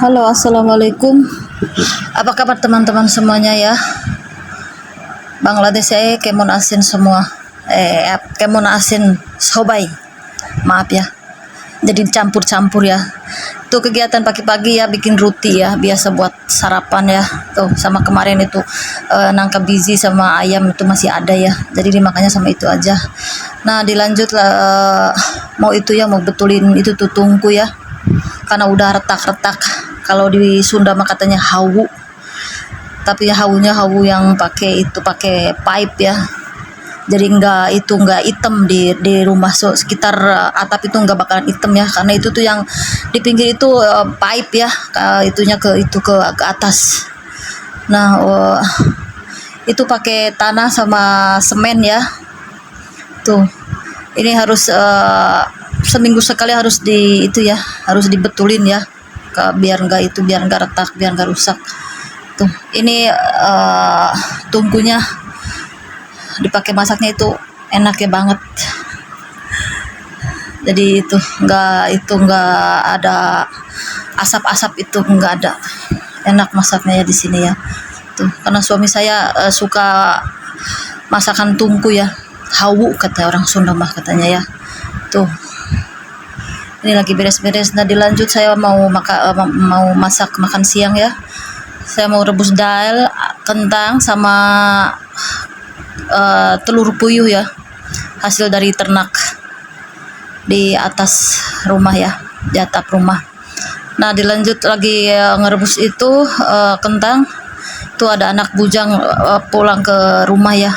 Halo, assalamualaikum. Apa kabar teman-teman semuanya ya? Bangladesh saya kemon asin semua. Kemon asin sobai. Maaf ya. Jadi campur-campur ya. Tuh kegiatan pagi-pagi ya bikin roti ya, biasa buat sarapan ya. Tuh sama kemarin itu nangkap biji sama ayam itu masih ada ya. Jadi dimakannya sama itu aja. Nah, dilanjut lah mau itu ya, mau betulin itu tuh tungku ya. Karena udah retak-retak. Kalau di Sunda mah katanya hawu, tapi ya hawunya hawu yang pakai pipe ya. Jadi enggak hitam di rumah, so sekitar atap itu enggak bakalan hitam ya, karena itu tuh yang di pinggir itu pipe ya, itunya ke atas. Nah, itu pakai tanah sama semen ya. Tuh, ini harus seminggu sekali harus harus dibetulin ya, biar nggak retak, biar nggak rusak. Tuh, ini tungkunya dipakai masaknya itu enak ya banget. Jadi nggak ada asap-asap, itu nggak ada, enak masaknya ya di sini ya. Tuh, karena suami saya suka masakan tungku ya, hawu kata orang Sunda mah katanya ya. Tuh, ini lagi beres-beres. Nah, dilanjut saya mau masak makan siang ya. Saya mau rebus daal, kentang sama telur puyuh ya, hasil dari ternak di atas rumah ya, di atap rumah. Nah, dilanjut lagi ngerebus itu kentang. Tuh ada anak bujang pulang ke rumah ya.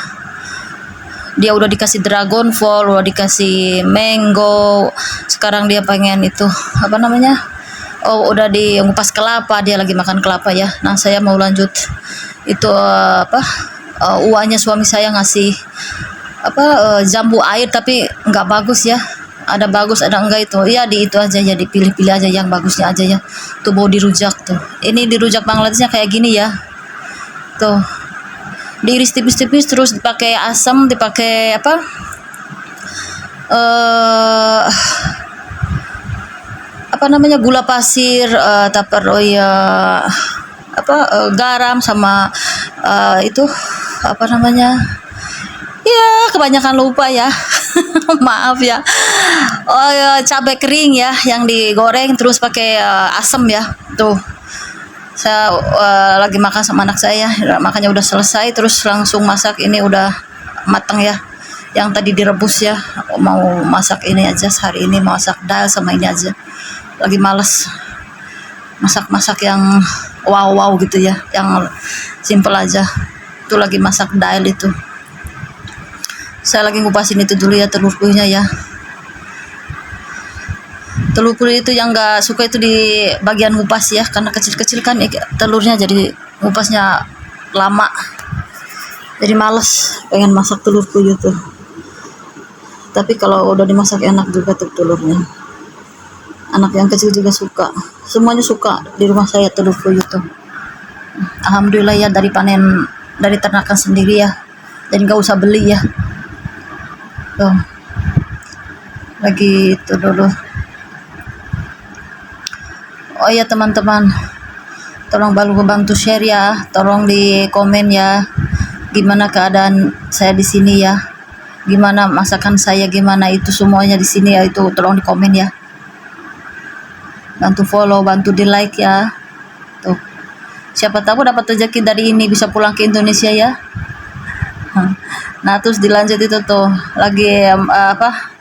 Dia udah dikasih dragon fall, udah dikasih mango. Sekarang dia pengen itu apa namanya? Oh, udah di ngupas kelapa, dia lagi makan kelapa ya. Nah, saya mau lanjut itu uangnya suami saya ngasih jambu air, tapi nggak bagus ya. Ada bagus, ada enggak itu. Ya di itu aja ya, dipilih-pilih aja yang bagusnya aja ya. Tuh mau dirujak tuh. Ini dirujak Bangladeshnya kayak gini ya. Tuh. Diiris tipis-tipis, terus dipakai asam, dipakai gula pasir, garam sama itu ya kebanyakan lupa ya. Maaf ya. Oh ya, cabai kering ya yang digoreng, terus pakai asam ya. Tuh, saya lagi makan sama anak saya, makannya udah selesai, terus langsung masak. Ini udah matang ya, yang tadi direbus ya. Mau masak ini aja, hari ini mau masak dal sama ini aja. Lagi males masak-masak yang wow gitu ya, yang simple aja. Itu lagi masak dal itu. Saya lagi ngupasin itu dulu ya, telur puyuhnya ya. Telur puyuh itu yang nggak suka itu di bagian ngupas ya, karena kecil-kecil kan telurnya, jadi ngupasnya lama. Jadi males pengen masak telur puyuh tuh. Tapi kalau udah dimasak enak juga tuh telurnya. Anak yang kecil juga suka. Semuanya suka di rumah saya telur puyuh tuh. Alhamdulillah ya, dari ternakan sendiri ya. Jadi nggak usah beli ya. Tuh. Lagi itu dulu. Oh ya teman-teman, tolong bantu share ya, tolong di komen ya, gimana keadaan saya di sini ya, gimana masakan saya, gimana itu semuanya di sini ya, itu tolong di komen ya, bantu follow, bantu di like ya. Tuh, siapa tahu dapat rezeki dari ini, bisa pulang ke Indonesia ya. Nah, terus dilanjut itu tuh lagi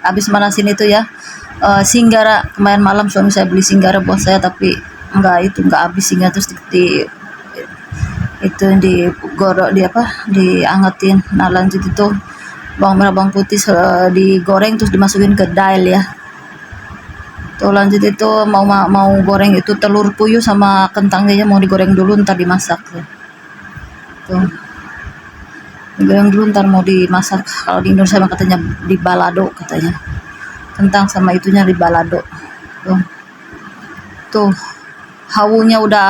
habis manasin itu ya. Singgara kemarin malam suami saya beli singgara buat saya, tapi nggak habis singgara, terus digoreng, diangetin. Nah, lanjut itu bawang merah bawang putih digoreng, terus dimasukin ke daal ya. Tuh, lanjut itu mau goreng itu telur puyuh sama kentangnya ya, mau digoreng dulu ntar dimasak ya. Tuh, digoreng dulu ntar mau dimasak. Kalau di Indonesia mah katanya di balado katanya, kentang sama itunya di balado. Tuh hawunya udah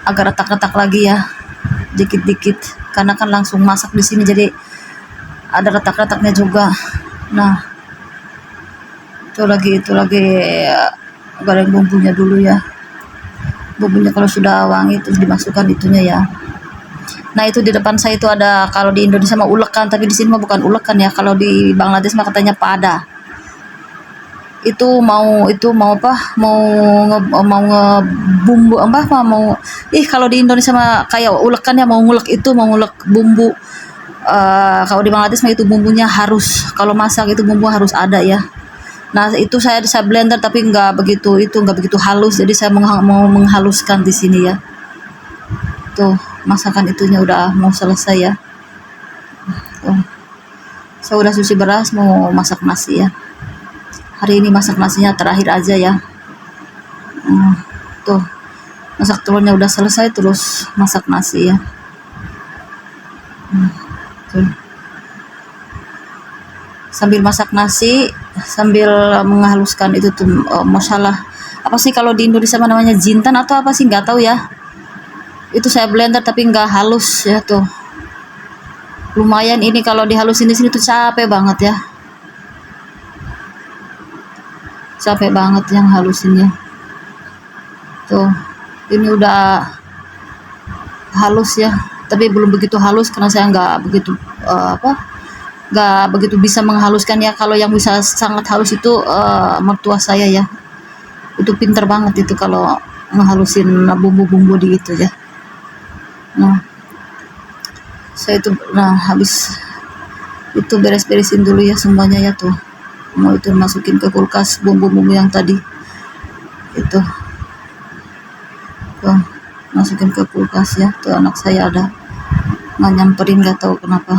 agak retak-retak lagi ya, dikit-dikit, karena kan langsung masak di sini, jadi ada retak-retaknya juga. Nah, itu lagi goreng bumbunya dulu ya. Bumbunya kalau sudah wangi terus dimasukkan itunya ya. Nah itu di depan saya itu ada, kalau di Indonesia mah ulekan, tapi di sini mah bukan ulekan ya. Kalau di Bangladesh mah katanya pada. Itu mau apa? Mau ngebumbu apa? Mau kalau di Indonesia mah kayak ulekan ya, mau ngulek itu, mau ngulek bumbu. Kalau di Bangladesh mah itu bumbunya harus, kalau masak itu bumbu harus ada ya. Nah itu saya blender tapi nggak begitu halus, jadi saya mau menghaluskan di sini ya. Tuh masakan itunya udah mau selesai ya. Tuh, saya udah cuci beras mau masak nasi ya. Hari ini masak nasinya terakhir aja ya. Tuh masak telurnya udah selesai, terus masak nasi ya. Tuh. Sambil masak nasi, sambil menghaluskan itu tuh, masalah apa sih kalau di Indonesia namanya jintan atau apa sih, nggak tahu ya. Itu saya blender tapi nggak halus ya. Tuh lumayan ini, kalau dihalusin di sini tuh capek banget ya, capek banget yang halusinnya. Tuh ini udah halus ya, tapi belum begitu halus karena saya nggak begitu nggak begitu bisa menghaluskan ya. Kalau yang bisa sangat halus itu mertua saya ya, itu pinter banget itu kalau ngehalusin bumbu-bumbu di itu ya. Nah saya itu, habis itu beres-beresin dulu ya semuanya ya. Tuh mau itu masukin ke kulkas bumbu-bumbu yang tadi itu, tuh masukin ke kulkas ya. Tuh anak saya ada nggak nyamperin, nggak tahu kenapa.